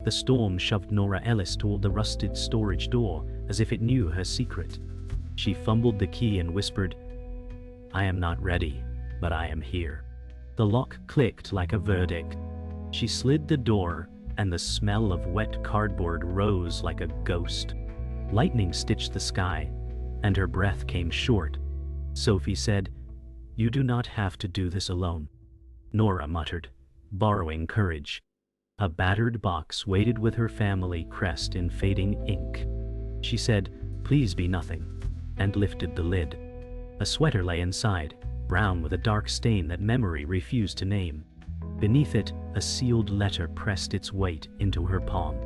The storm shoved Nora Ellis toward the rusted storage door as if it knew her secret. She fumbled the key and whispered, "I am not ready, but I am here." The lock clicked like a verdict. She slid the door, and the smell of wet cardboard rose like a ghost. Lightning stitched the sky, and her breath came short. Sophie said, "You do not have to do this alone." Nora muttered, borrowing courage. A battered box waited with her family crest in fading ink. She said, "Please be nothing," and lifted the lid. A sweater lay inside, brown with a dark stain that memory refused to name. Beneath it, a sealed letter pressed its weight into her palm.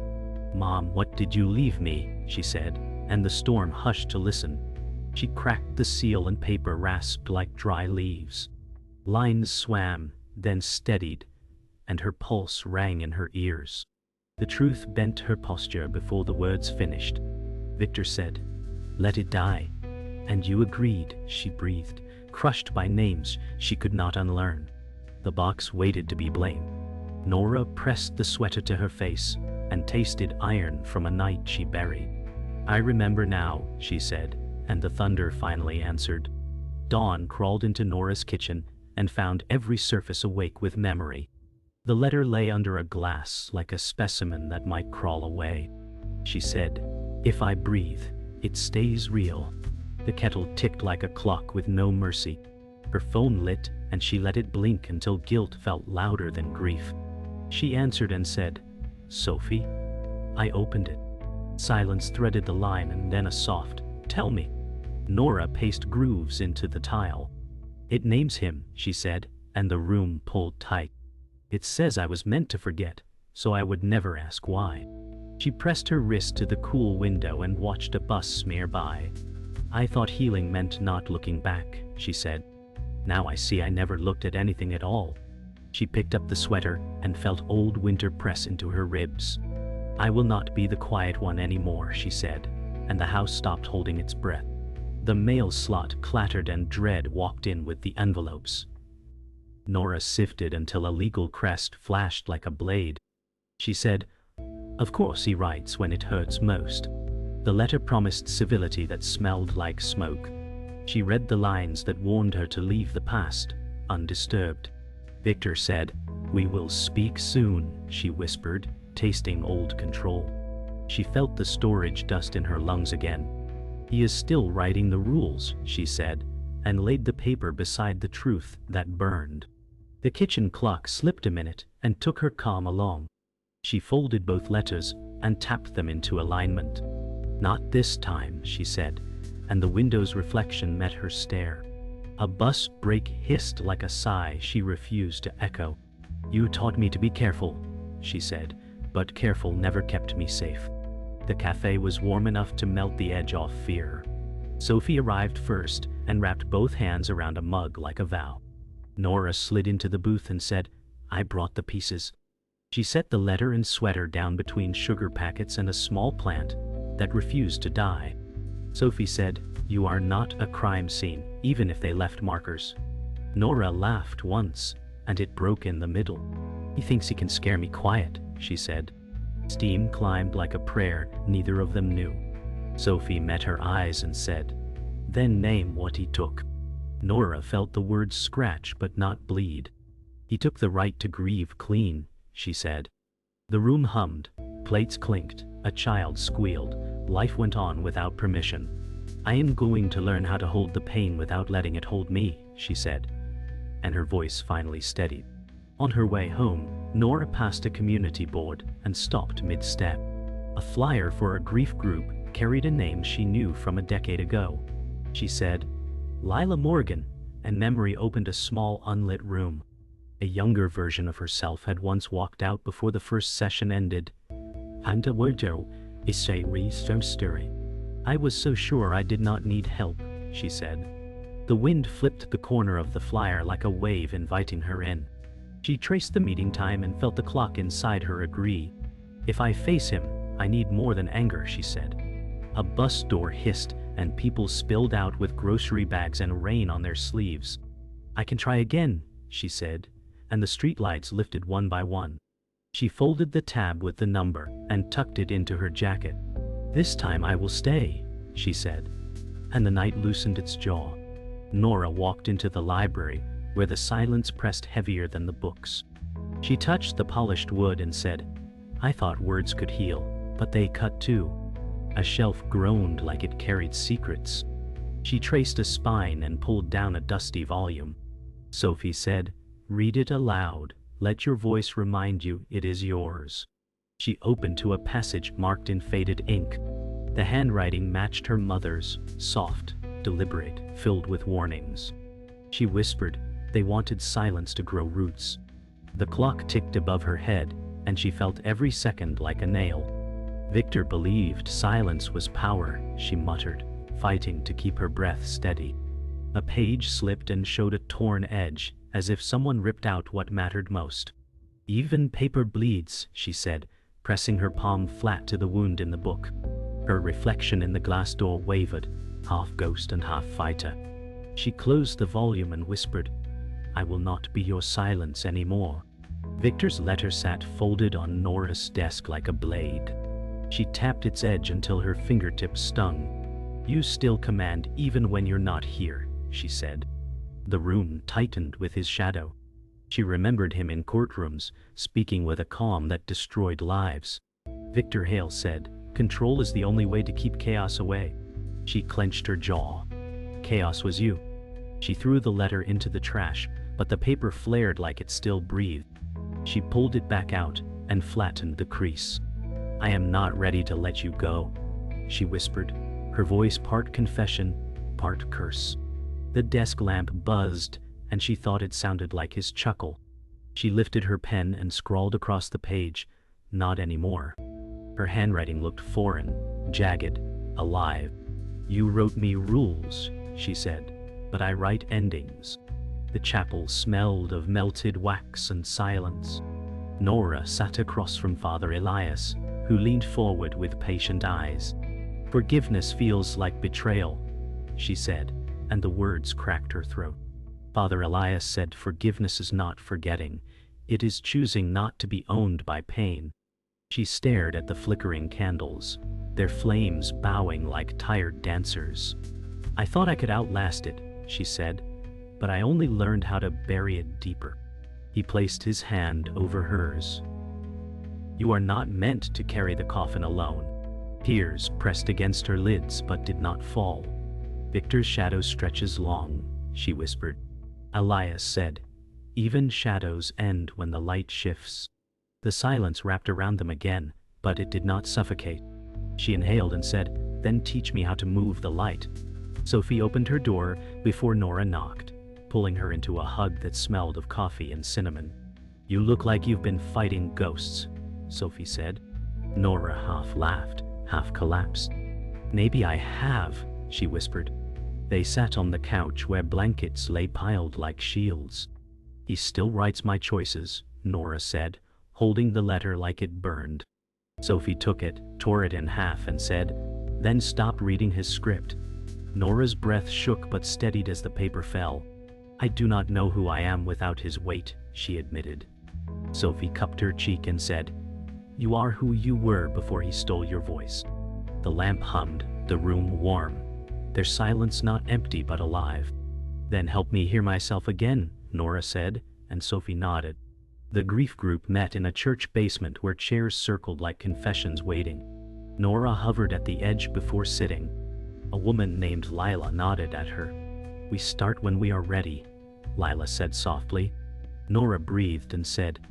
"Mom, what did you leave me?" she said, and the storm hushed to listen. She cracked the seal and paper rasped like dry leaves. Lines swam, then steadied, and her pulse rang in her ears. The truth bent her posture before the words finished. Victor said, "Let it die." "And you agreed," she breathed, crushed by names she could not unlearn. The box waited to be blamed. Nora pressed the sweater to her face and tasted iron from a night she buried. "I remember now," she said, and the thunder finally answered. Dawn crawled into Nora's kitchen and found every surface awake with memory. The letter lay under a glass like a specimen that might crawl away. She said, "If I breathe, it stays real." The kettle ticked like a clock with no mercy. Her phone lit, and she let it blink until guilt felt louder than grief. She answered and said, "Sophie?" I opened it. Silence threaded the line and then a soft, "Tell me." Nora paced grooves into the tile. "It names him," she said, and the room pulled tight. "It says I was meant to forget, so I would never ask why." She pressed her wrist to the cool window and watched a bus smear by. "I thought healing meant not looking back," she said. "Now I see I never looked at anything at all." She picked up the sweater and felt old winter press into her ribs. "I will not be the quiet one anymore," she said, and the house stopped holding its breath. The mail slot clattered and dread walked in with the envelopes. Nora sifted until a legal crest flashed like a blade. She said, "Of course he writes when it hurts most." The letter promised civility that smelled like smoke. She read the lines that warned her to leave the past, undisturbed. Victor said, "We will speak soon," she whispered, tasting old control. She felt the storage dust in her lungs again. "He is still writing the rules," she said, and laid the paper beside the truth that burned. The kitchen clock slipped a minute and took her calm along. She folded both letters and tapped them into alignment. "Not this time," she said, and the window's reflection met her stare. A bus brake hissed like a sigh she refused to echo. "You taught me to be careful," she said, "but careful never kept me safe." The cafe was warm enough to melt the edge off fear. Sophie arrived first and wrapped both hands around a mug like a vow. Nora slid into the booth and said, "I brought the pieces." She set the letter and sweater down between sugar packets and a small plant that refused to die. Sophie said, "You are not a crime scene, even if they left markers." Nora laughed once, and it broke in the middle. "He thinks he can scare me quiet," she said. Steam climbed like a prayer neither of them knew. Sophie met her eyes and said, "Then name what he took." Nora felt the words scratch but not bleed. "He took the right to grieve clean," she said. The room hummed, plates clinked, a child squealed, life went on without permission. "I am going to learn how to hold the pain without letting it hold me," she said, and her voice finally steadied. On her way home, Nora passed a community board and stopped mid-step. A flyer for a grief group carried a name she knew from a decade ago. She said, "Lila Morgan," and memory opened a small unlit room. A younger version of herself had once walked out before the first session ended. "Anta Wojo is a research story." "I was so sure I did not need help," she said. The wind flipped the corner of the flyer like a wave inviting her in. She traced the meeting time and felt the clock inside her agree. "If I face him, I need more than anger," she said. A bus door hissed and people spilled out with grocery bags and rain on their sleeves. "I can try again," she said, and the streetlights lifted one by one. She folded the tab with the number and tucked it into her jacket. "This time I will stay," she said. And the night loosened its jaw. Nora walked into the library, where the silence pressed heavier than the books. She touched the polished wood and said, "I thought words could heal, but they cut too." A shelf groaned like it carried secrets. She traced a spine and pulled down a dusty volume. Sophie said, "Read it aloud. Let your voice remind you it is yours." She opened to a passage marked in faded ink. The handwriting matched her mother's, soft, deliberate, filled with warnings. She whispered, "They wanted silence to grow roots." The clock ticked above her head, and she felt every second like a nail. "Victor believed silence was power," she muttered, fighting to keep her breath steady. A page slipped and showed a torn edge, as if someone ripped out what mattered most. "Even paper bleeds," she said, pressing her palm flat to the wound in the book. Her reflection in the glass door wavered, half ghost and half fighter. She closed the volume and whispered, "I will not be your silence anymore." Victor's letter sat folded on Nora's desk like a blade. She tapped its edge until her fingertips stung. "You still command even when you're not here," she said. The room tightened with his shadow. She remembered him in courtrooms, speaking with a calm that destroyed lives. Victor Hale said, "Control is the only way to keep chaos away." She clenched her jaw. "Chaos was you." She threw the letter into the trash, but the paper flared like it still breathed. She pulled it back out and flattened the crease. "I am not ready to let you go," she whispered, her voice part confession, part curse. The desk lamp buzzed, and she thought it sounded like his chuckle. She lifted her pen and scrawled across the page, "Not anymore." Her handwriting looked foreign, jagged, alive. "You wrote me rules," she said, "but I write endings." The chapel smelled of melted wax and silence. Nora sat across from Father Elias, who leaned forward with patient eyes. "Forgiveness feels like betrayal," she said, and the words cracked her throat. Father Elias said, "Forgiveness is not forgetting. It is choosing not to be owned by pain." She stared at the flickering candles, their flames bowing like tired dancers. "I thought I could outlast it," she said, "but I only learned how to bury it deeper." He placed his hand over hers. "You are not meant to carry the coffin alone." Tears pressed against her lids but did not fall. "Victor's shadow stretches long," she whispered. Elias said, "Even shadows end when the light shifts." The silence wrapped around them again, but it did not suffocate. She inhaled and said, "Then teach me how to move the light." Sophie opened her door before Nora knocked, pulling her into a hug that smelled of coffee and cinnamon. "You look like you've been fighting ghosts," Sophie said. Nora half laughed, half collapsed. "Maybe I have," she whispered. They sat on the couch where blankets lay piled like shields. "He still writes my choices," Nora said, holding the letter like it burned. Sophie took it, tore it in half and said, "Then stop reading his script." Nora's breath shook but steadied as the paper fell. "I do not know who I am without his weight," she admitted. Sophie cupped her cheek and said, "You are who you were before he stole your voice." The lamp hummed, the room warm, their silence not empty but alive. "Then help me hear myself again," Nora said, and Sophie nodded. The grief group met in a church basement where chairs circled like confessions waiting. Nora hovered at the edge before sitting. A woman named Lila nodded at her. "We start when we are ready," Lila said softly. Nora breathed and said,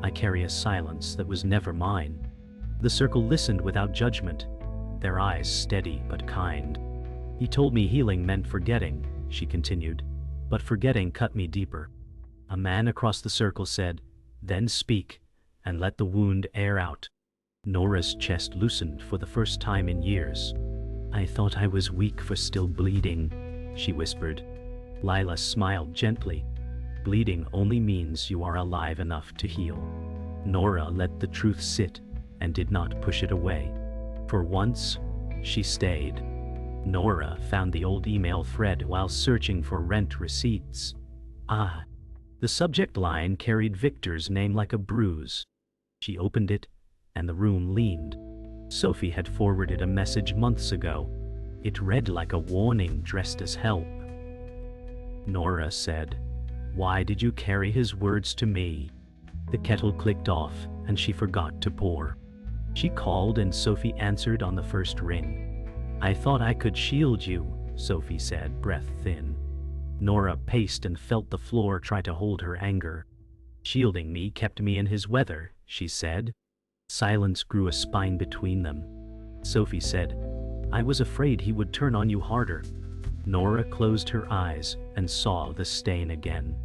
"I carry a silence that was never mine." The circle listened without judgment, their eyes steady but kind. "He told me healing meant forgetting," she continued, "but forgetting cut me deeper." A man across the circle said, "Then speak, and let the wound air out." Nora's chest loosened for the first time in years. "I thought I was weak for still bleeding," she whispered. Lila smiled gently. "Bleeding only means you are alive enough to heal." Nora let the truth sit and did not push it away. For once, she stayed. Nora found the old email thread while searching for rent receipts. The subject line carried Victor's name like a bruise. She opened it, and the room leaned. Sophie had forwarded a message months ago. It read like a warning dressed as help. Nora said, "Why did you carry his words to me?" The kettle clicked off, and she forgot to pour. She called, and Sophie answered on the first ring. "I thought I could shield you," Sophie said, breath thin. Nora paced and felt the floor try to hold her anger. "Shielding me kept me in his weather," she said. Silence grew a spine between them. Sophie said, "I was afraid he would turn on you harder." Nora closed her eyes and saw the stain again.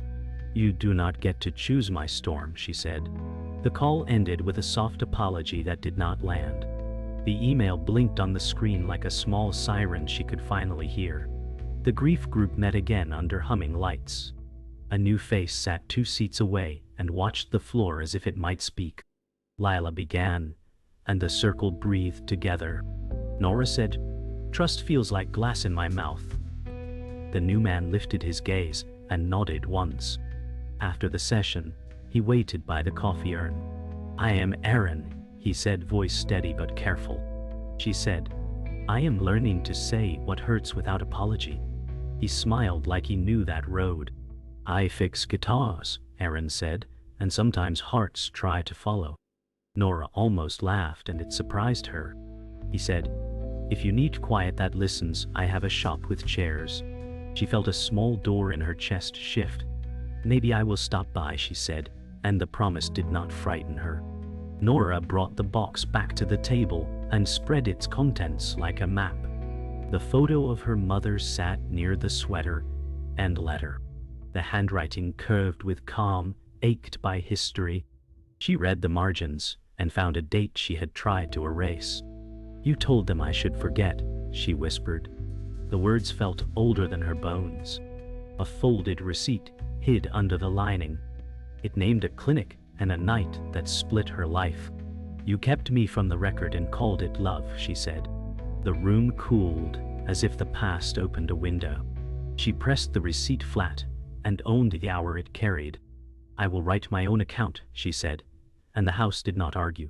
"You do not get to choose my storm," she said. The call ended with a soft apology that did not land. The email blinked on the screen like a small siren she could finally hear. The grief group met again under humming lights. A new face sat 2 seats away and watched the floor as if it might speak. Lila began, and the circle breathed together. Nora said, "Trust feels like glass in my mouth." The new man lifted his gaze and nodded once. After the session, he waited by the coffee urn. "I am Aaron," he said, voice steady but careful. She said, "I am learning to say what hurts without apology." He smiled like he knew that road. "I fix guitars," Aaron said, "and sometimes hearts try to follow." Nora almost laughed, and it surprised her. He said, "If you need quiet that listens, I have a shop with chairs." She felt a small door in her chest shift. "Maybe I will stop by," she said, and the promise did not frighten her. Nora brought the box back to the table and spread its contents like a map. The photo of her mother sat near the sweater and letter. The handwriting curved with calm, ached by history. She read the margins and found a date she had tried to erase. "You told them I should forget," she whispered. The words felt older than her bones. A folded receipt hid under the lining. It named a clinic and a night that split her life. "You kept me from the record and called it love," she said. The room cooled, as if the past opened a window. She pressed the receipt flat and owned the hour it carried. "I will write my own account," she said, and the house did not argue.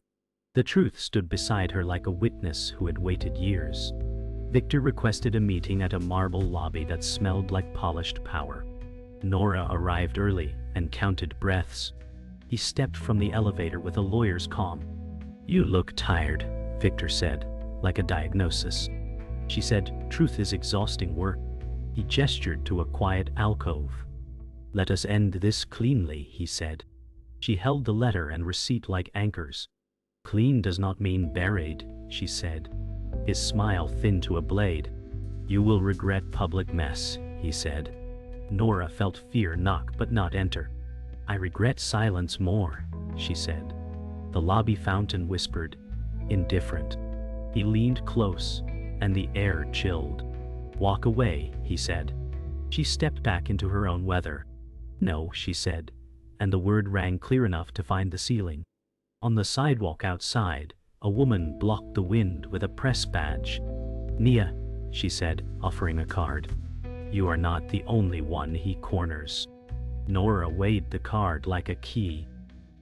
The truth stood beside her like a witness who had waited years. Victor requested a meeting at a marble lobby that smelled like polished power. Nora arrived early and counted breaths. He stepped from the elevator with a lawyer's calm. "You look tired," Victor said, like a diagnosis. She said, "Truth is exhausting work." He gestured to a quiet alcove. "Let us end this cleanly," he said. She held the letter and receipt like anchors. "Clean does not mean buried," she said. His smile thinned to a blade. "You will regret public mess," he said. Nora felt fear knock but not enter. "I regret silence more," she said. The lobby fountain whispered, indifferent. He leaned close, and the air chilled. "Walk away," he said. She stepped back into her own weather. "No," she said, and the word rang clear enough to find the ceiling. On the sidewalk outside, a woman blocked the wind with a press badge. "Nia," she said, offering a card. "You are not the only one he corners." Nora weighed the card like a key.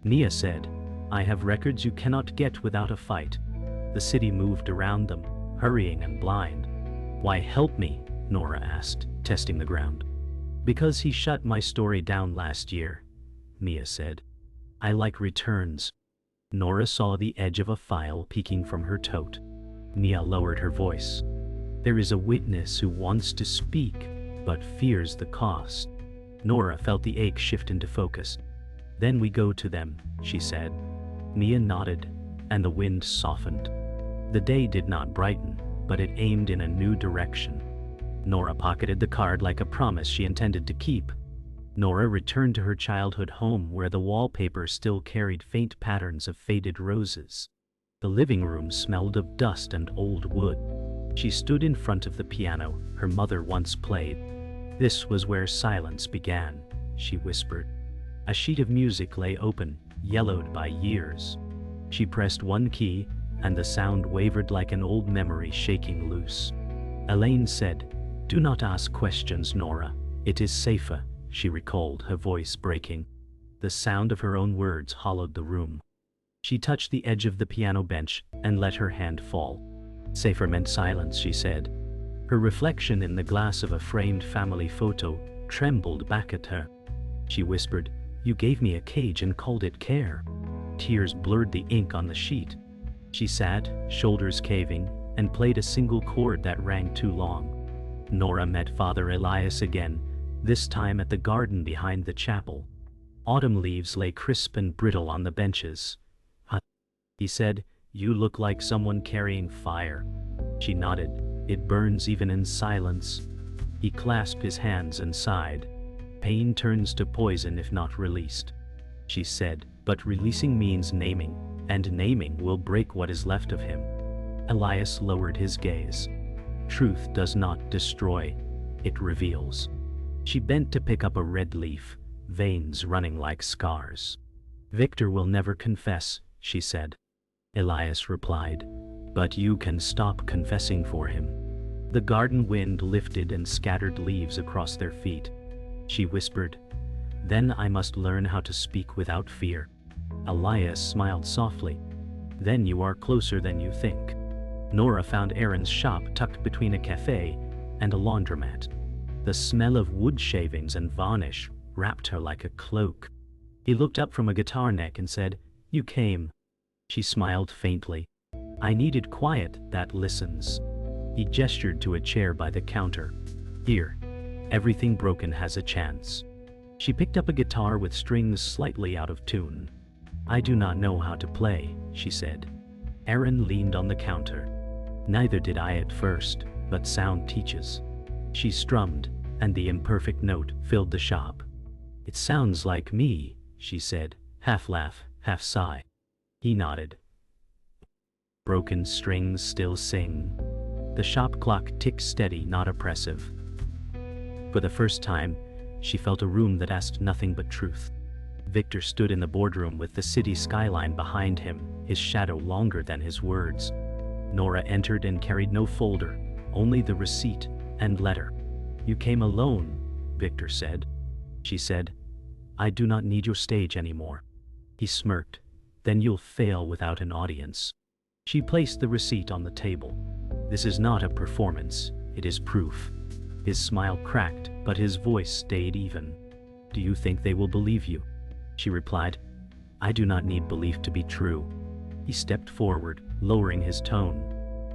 Nia said, "I have records you cannot get without a fight." The city moved around them, hurrying and blind. "Why help me?" Nora asked, testing the ground. "Because he shut my story down last year," Nia said. "I like returns." Nora saw the edge of a file peeking from her tote. Nia lowered her voice. "There is a witness who wants to speak, but fears the cost." Nora felt the ache shift into focus. "Then we go to them," she said. Nia nodded, and the wind softened. The day did not brighten, but it aimed in a new direction. Nora pocketed the card like a promise she intended to keep. Nora returned to her childhood home where the wallpaper still carried faint patterns of faded roses. The living room smelled of dust and old wood. She stood in front of the piano her mother once played. "This was where silence began," she whispered. A sheet of music lay open, yellowed by years. She pressed one key, and the sound wavered like an old memory shaking loose. Elaine said, "Do not ask questions, Nora. It is safer," she recalled, her voice breaking. The sound of her own words hollowed the room. She touched the edge of the piano bench and let her hand fall. Safer meant silence, she said. Her reflection in the glass of a framed family photo trembled back at her. She whispered, "You gave me a cage and called it care." Tears blurred the ink on the sheet. She sat, shoulders caving, and played a single chord that rang too long. Nora met Father Elias again, this time at the garden behind the chapel. Autumn leaves lay crisp and brittle on the benches. He said, "You look like someone carrying fire." She nodded. "It burns even in silence." He clasped his hands and sighed. "Pain turns to poison if not released," she said, "but releasing means naming, and naming will break what is left of him." Elias lowered his gaze. "Truth does not destroy, it reveals." She bent to pick up a red leaf, veins running like scars. "Victor will never confess," she said. Elias replied, "But you can stop confessing for him." The garden wind lifted and scattered leaves across their feet. She whispered, "Then I must learn how to speak without fear." Elias smiled softly. "Then you are closer than you think." Nora found Aaron's shop tucked between a cafe and a laundromat. The smell of wood shavings and varnish wrapped her like a cloak. He looked up from a guitar neck and said, "You came." She smiled faintly. "I needed quiet that listens." He gestured to a chair by the counter. "Here. Everything broken has a chance." She picked up a guitar with strings slightly out of tune. "I do not know how to play," she said. Aaron leaned on the counter. "Neither did I at first, but sound teaches." She strummed, and the imperfect note filled the shop. "It sounds like me," she said, half laugh, half sigh. He nodded. "Broken strings still sing." The shop clock ticked steady, not oppressive. For the first time, she felt a room that asked nothing but truth. Victor stood in the boardroom with the city skyline behind him, his shadow longer than his words. Nora entered and carried no folder, only the receipt and letter. "You came alone," Victor said. She said, "I do not need your stage anymore." He smirked. "Then you'll fail without an audience." She placed the receipt on the table. "This is not a performance, it is proof." His smile cracked, but his voice stayed even. "Do you think they will believe you?" She replied, "I do not need belief to be true." He stepped forward, lowering his tone.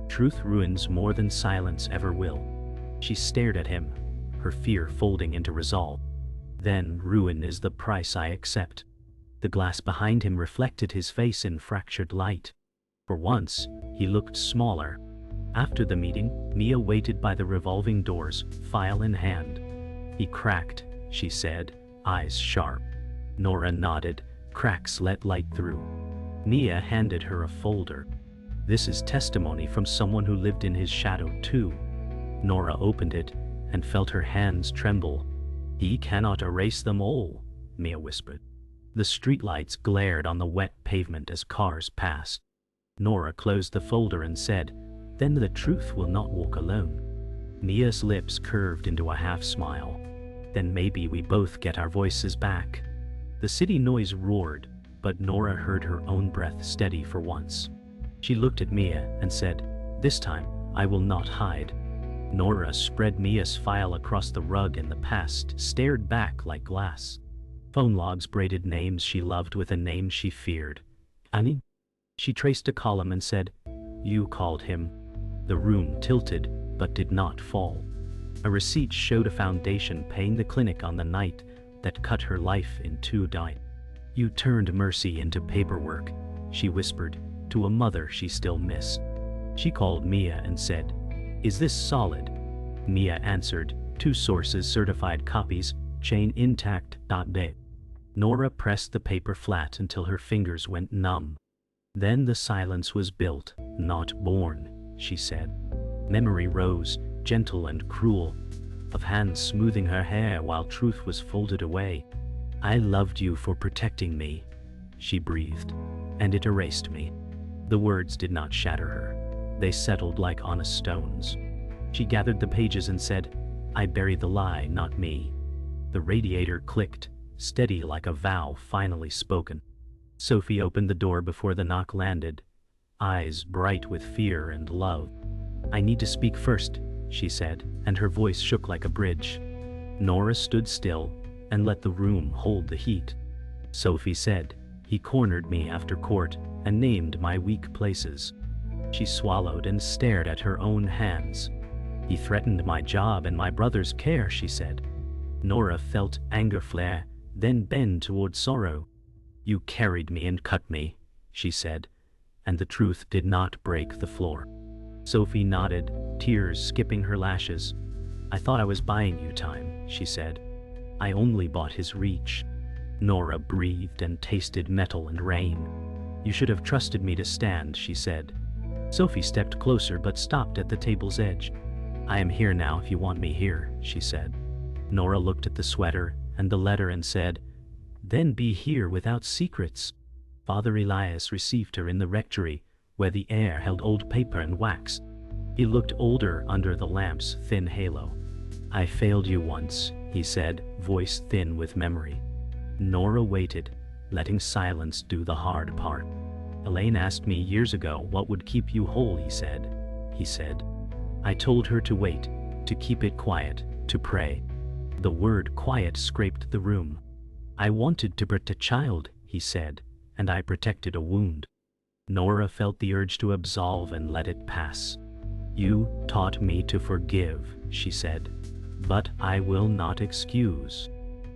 "Truth ruins more than silence ever will." She stared at him, her fear folding into resolve. "Then ruin is the price I accept." The glass behind him reflected his face in fractured light. For once, he looked smaller. After the meeting, Mia waited by the revolving doors, file in hand. "He cracked," she said, eyes sharp. Nora nodded, cracks let light through. Mia handed her a folder. "This is testimony from someone who lived in his shadow too." Nora opened it and felt her hands tremble. "He cannot erase them all," Mia whispered. The streetlights glared on the wet pavement as cars passed. Nora closed the folder and said, "Then the truth will not walk alone." Mia's lips curved into a half smile. "Then maybe we both get our voices back." The city noise roared, but Nora heard her own breath steady for once. She looked at Mia and said, "This time, I will not hide." Nora spread Mia's file across the rug and the past stared back like glass. Phone logs braided names she loved with a name she feared. "Annie?" She traced a column and said, "You called him." The room tilted, but did not fall. A receipt showed a foundation paying the clinic on the night that cut her life in two. "You turned mercy into paperwork," she whispered, to a mother she still missed. She called Mia and said, "Is this solid?" Mia answered, "2 sources certified copies, chain intact. Babe." Nora pressed the paper flat until her fingers went numb. "Then the silence was built, not born," she said. Memory rose, gentle and cruel, of hands smoothing her hair while truth was folded away. "I loved you for protecting me," she breathed, "and it erased me." The words did not shatter her. They settled like honest stones. She gathered the pages and said, "I buried the lie, not me." The radiator clicked, steady like a vow finally spoken. Sophie opened the door before the knock landed, eyes bright with fear and love. "I need to speak first," she said, and her voice shook like a bridge. Nora stood still and let the room hold the heat. Sophie said, "He cornered me after court and named my weak places." She swallowed and stared at her own hands. "He threatened my job and my brother's care," she said. Nora felt anger flare, then bend toward sorrow. "You carried me and cut me," she said, and the truth did not break the floor. Sophie nodded, tears skipping her lashes. "I thought I was buying you time," she said. "I only bought his reach." Nora breathed and tasted metal and rain. "You should have trusted me to stand," she said. Sophie stepped closer but stopped at the table's edge. "I am here now if you want me here," she said. Nora looked at the sweater and the letter and said, "Then be here without secrets." Father Elias received her in the rectory, where the air held old paper and wax. He looked older under the lamp's thin halo. "I failed you once," he said, voice thin with memory. Nora waited, letting silence do the hard part. "Elaine asked me years ago what would keep you whole," he said. I told her to wait, to keep it quiet, to pray. The word quiet scraped the room. "I wanted to protect a child," he said, "and I protected a wound." Nora felt the urge to absolve and let it pass. "You taught me to forgive," she said, "but I will not excuse."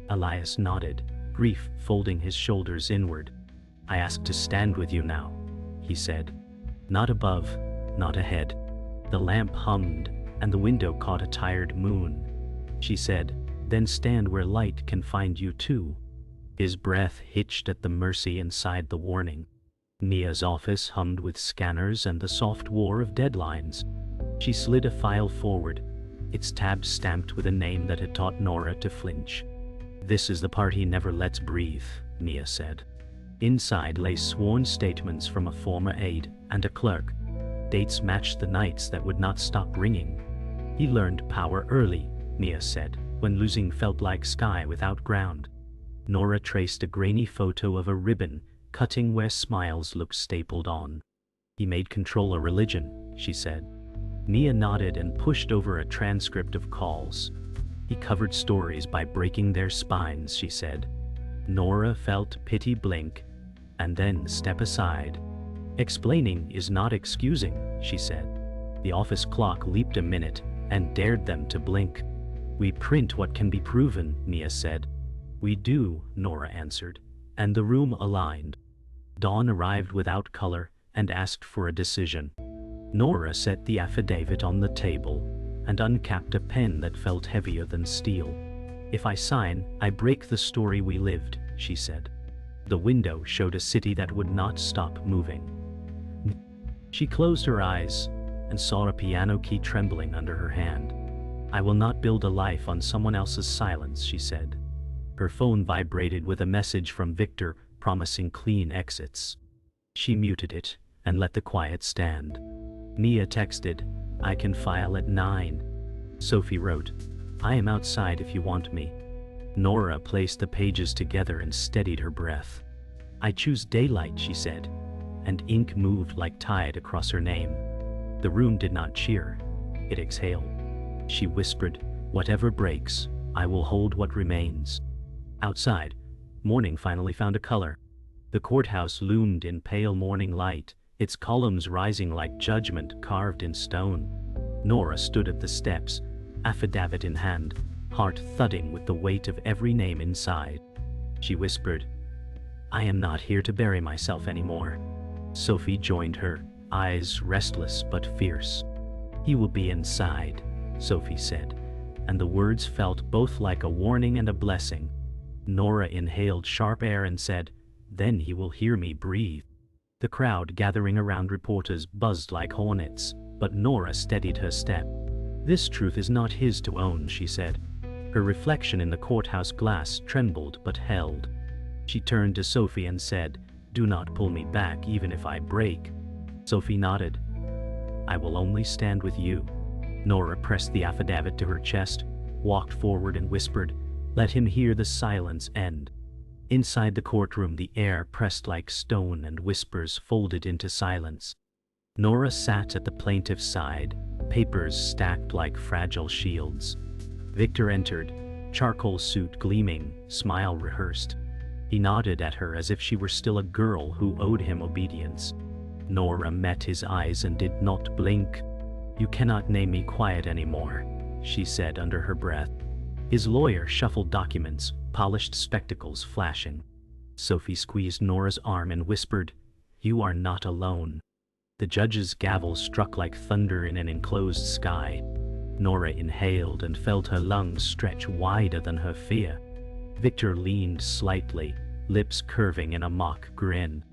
Elias nodded, grief folding his shoulders inward. "I ask to stand with you now," he said. "Not above, not ahead." The lamp hummed, and the window caught a tired moon. She said, "Then stand where light can find you too." His breath hitched at the mercy inside the warning. Mia's office hummed with scanners and the soft whir of deadlines. She slid a file forward, its tabs stamped with a name that had taught Nora to flinch. "This is the part he never lets breathe," Mia said. Inside lay sworn statements from a former aide and a clerk. Dates matched the nights that would not stop ringing. "He learned power early," Mia said, "when losing felt like sky without ground." Nora traced a grainy photo of a ribbon cutting where smiles looked stapled on. "He made control a religion," she said. Mia nodded and pushed over a transcript of calls. "He covered stories by breaking their spines," she said. Nora felt pity blink, and then step aside. "Explaining is not excusing," she said. The office clock leaped a minute and dared them to blink. "We print what can be proven," Mia said. "We do," Nora answered, and the room aligned. Dawn arrived without color and asked for a decision. Nora set the affidavit on the table and uncapped a pen that felt heavier than steel. "If I sign, I break the story we lived," she said. The window showed a city that would not stop moving. She closed her eyes and saw a piano key trembling under her hand. "I will not build a life on someone else's silence," she said. Her phone vibrated with a message from Victor promising clean exits. She muted it and let the quiet stand. Mia texted, "I can file at 9. Sophie wrote, "I am outside if you want me." Nora placed the pages together and steadied her breath. "I choose daylight," she said, and ink moved like tide across her name. The room did not cheer, it exhaled. She whispered, "Whatever breaks, I will hold what remains." Outside, morning finally found a color. The courthouse loomed in pale morning light, its columns rising like judgment carved in stone. Nora stood at the steps, affidavit in hand, heart thudding with the weight of every name inside. She whispered, "I am not here to bury myself anymore." Sophie joined her, eyes restless but fierce. "He will be inside," Sophie said, and the words felt both like a warning and a blessing. Nora inhaled sharp air and said, "Then he will hear me breathe." The crowd gathering around reporters buzzed like hornets, but Nora steadied her step. "This truth is not his to own," she said. Her reflection in the courthouse glass trembled but held. She turned to Sophie and said, "Do not pull me back even if I break." Sophie nodded. "I will only stand with you." Nora pressed the affidavit to her chest, walked forward and whispered, "Let him hear the silence end." Inside the courtroom, the air pressed like stone and whispers folded into silence. Nora sat at the plaintiff's side, papers stacked like fragile shields. Victor entered, charcoal suit gleaming, smile rehearsed. He nodded at her as if she were still a girl who owed him obedience. Nora met his eyes and did not blink. "You cannot name me quiet anymore," she said under her breath. His lawyer shuffled documents, polished spectacles flashing. Sophie squeezed Nora's arm and whispered, "You are not alone." The judge's gavel struck like thunder in an enclosed sky. Nora inhaled and felt her lungs stretch wider than her fear. Victor leaned slightly, lips curving in a mock grin.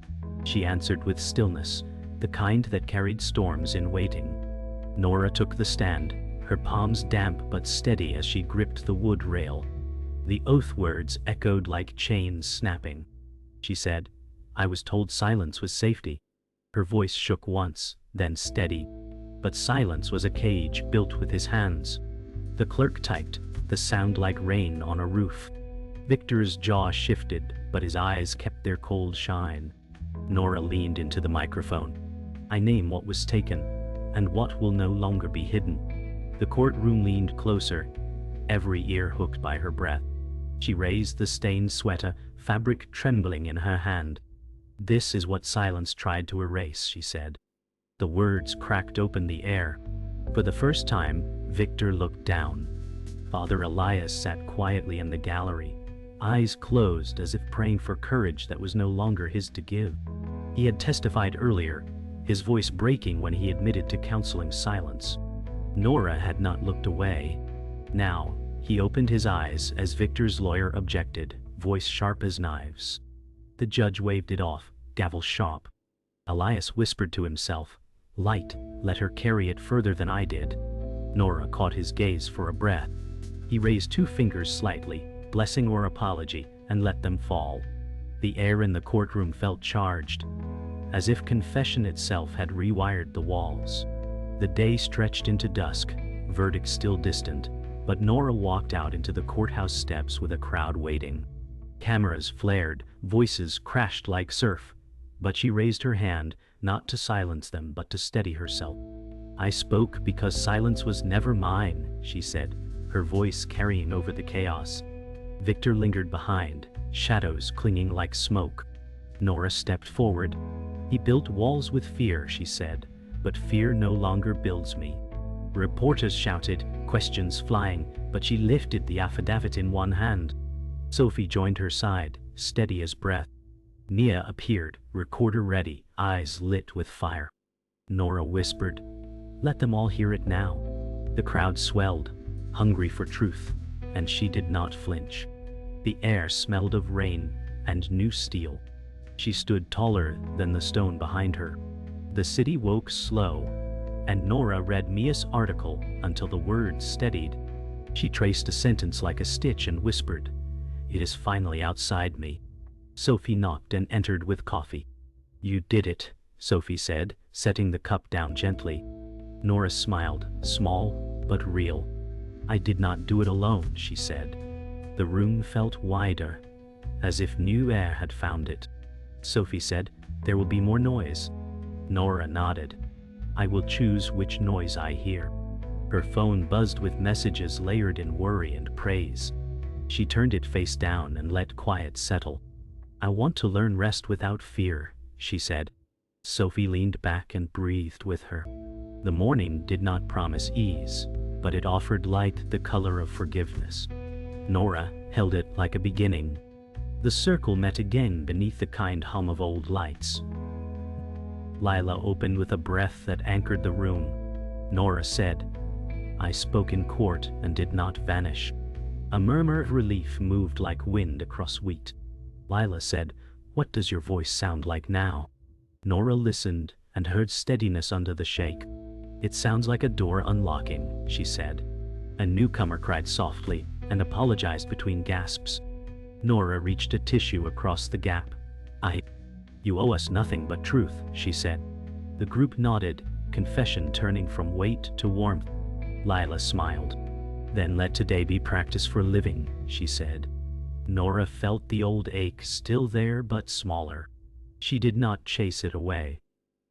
She answered with stillness, the kind that carried storms in waiting. Nora took the stand, her palms damp but steady as she gripped the wood rail. The oath words echoed like chains snapping. She said, "I was told silence was safety." Her voice shook once, then steadied. But silence was a cage built with his hands. The clerk typed, the sound like rain on a roof. Victor's jaw shifted, but his eyes kept their cold shine. Nora leaned into the microphone. "I name what was taken, and what will no longer be hidden." The courtroom leaned closer, every ear hooked by her breath. She raised the stained sweater, fabric trembling in her hand. "This is what silence tried to erase," she said. The words cracked open the air. For the first time, Victor looked down. Father Elias sat quietly in the gallery, eyes closed as if praying for courage that was no longer his to give. He had testified earlier, his voice breaking when he admitted to counseling silence. Nora had not looked away. Now, he opened his eyes as Victor's lawyer objected, voice sharp as knives. The judge waved it off, gavel sharp. Elias whispered to himself, "Light, let her carry it further than I did." Nora caught his gaze for a breath. He raised two fingers slightly, blessing or apology, and let them fall. The air in the courtroom felt charged, as if confession itself had rewired the walls. The day stretched into dusk, verdict still distant, but Nora walked out into the courthouse steps with a crowd waiting. Cameras flared, voices crashed like surf, but she raised her hand, not to silence them but to steady herself. "I spoke because silence was never mine," she said, her voice carrying over the chaos. Victor lingered behind, shadows clinging like smoke. Nora stepped forward. "He built walls with fear," she said, "but fear no longer builds me." Reporters shouted, questions flying, but she lifted the affidavit in one hand. Sophie joined her side, steady as breath. Nia appeared, recorder ready, eyes lit with fire. Nora whispered, "Let them all hear it now." The crowd swelled, hungry for truth, and she did not flinch. The air smelled of rain and new steel. She stood taller than the stone behind her. The city woke slow, and Nora read Mia's article until the words steadied. She traced a sentence like a stitch and whispered, "It is finally outside me." Sophie knocked and entered with coffee. "You did it," Sophie said, setting the cup down gently. Nora smiled, small but real. "I did not do it alone," she said. The room felt wider, as if new air had found it. Sophie said, "There will be more noise." Nora nodded. "I will choose which noise I hear." Her phone buzzed with messages layered in worry and praise. She turned it face down and let quiet settle. "I want to learn rest without fear," she said. Sophie leaned back and breathed with her. The morning did not promise ease, but it offered light the color of forgiveness. Nora held it like a beginning. The circle met again beneath the kind hum of old lights. Lila opened with a breath that anchored the room. Nora said, "I spoke in court and did not vanish." A murmur of relief moved like wind across wheat. Lila said, "What does your voice sound like now?" Nora listened and heard steadiness under the shake. "It sounds like a door unlocking," she said. A newcomer cried softly and apologized between gasps. Nora reached a tissue across the gap. "You owe us nothing but truth," she said. The group nodded, confession turning from weight to warmth. Lila smiled. "Then let today be practice for living," she said. Nora felt the old ache still there but smaller. She did not chase it away.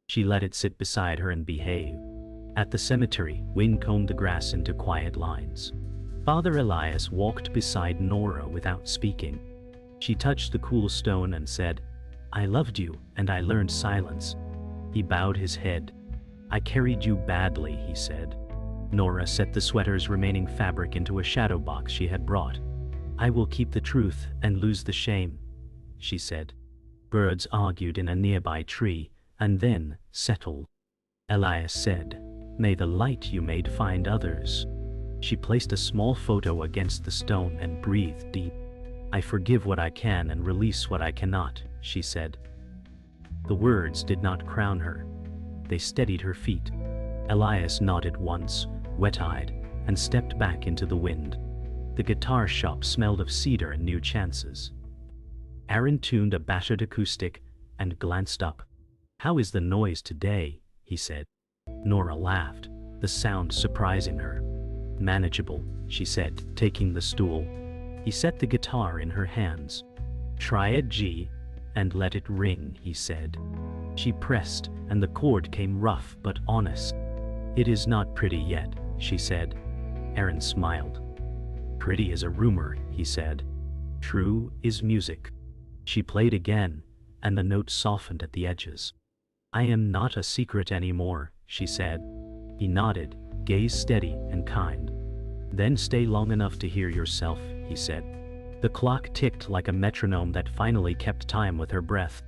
She let it sit beside her and behave. At the cemetery, wind combed the grass into quiet lines. Father Elias walked beside Nora without speaking. She touched the cool stone and said, "I loved you, and I learned silence." He bowed his head. "I carried you badly," he said. Nora set the sweater's remaining fabric into a shadow box she had brought. "I will keep the truth and lose the shame," she said. Birds argued in a nearby tree, and then settled. Elias said, "May the light you made find others." She placed a small photo against the stone and breathed deep. "I forgive what I can and release what I cannot," she said. The words did not crown her. They steadied her feet. Elias nodded once, wet-eyed, and stepped back into the wind. The guitar shop smelled of cedar and new chances. Aaron tuned a battered acoustic and glanced up. "How is the noise today?" he said. Nora laughed, the sound surprising her. "Manageable," she said, taking the stool. He set the guitar in her hands. "Try a G and let it ring," he said. She pressed, and the chord came rough but honest. "It is not pretty yet," she said. Aaron smiled. "Pretty is a rumor," he said. "True is music." She played again, and the notes softened at the edges. "I am not a secret anymore," she said. He nodded, gaze steady and kind. "Then stay long enough to hear yourself," he said. The clock ticked like a metronome that finally kept time with her breath.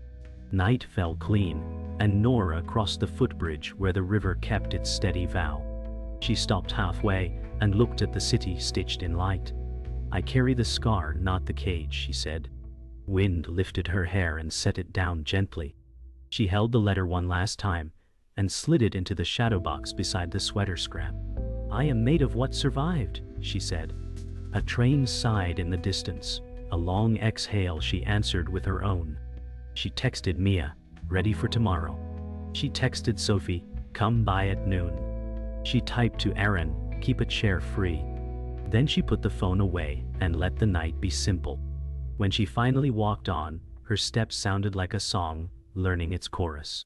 Night fell clean, and Nora crossed the footbridge where the river kept its steady vow. She stopped halfway and looked at the city stitched in light. "I carry the scar, not the cage," she said. Wind lifted her hair and set it down gently. She held the letter one last time and slid it into the shadow box beside the sweater scrap. "I am made of what survived," she said. A train sighed in the distance. A long exhale she answered with her own. She texted Mia, "Ready for tomorrow." She texted Sophie, "Come by at noon." She typed to Aaron, "Keep a chair free." Then she put the phone away and let the night be simple. When she finally walked on, her steps sounded like a song, learning its chorus.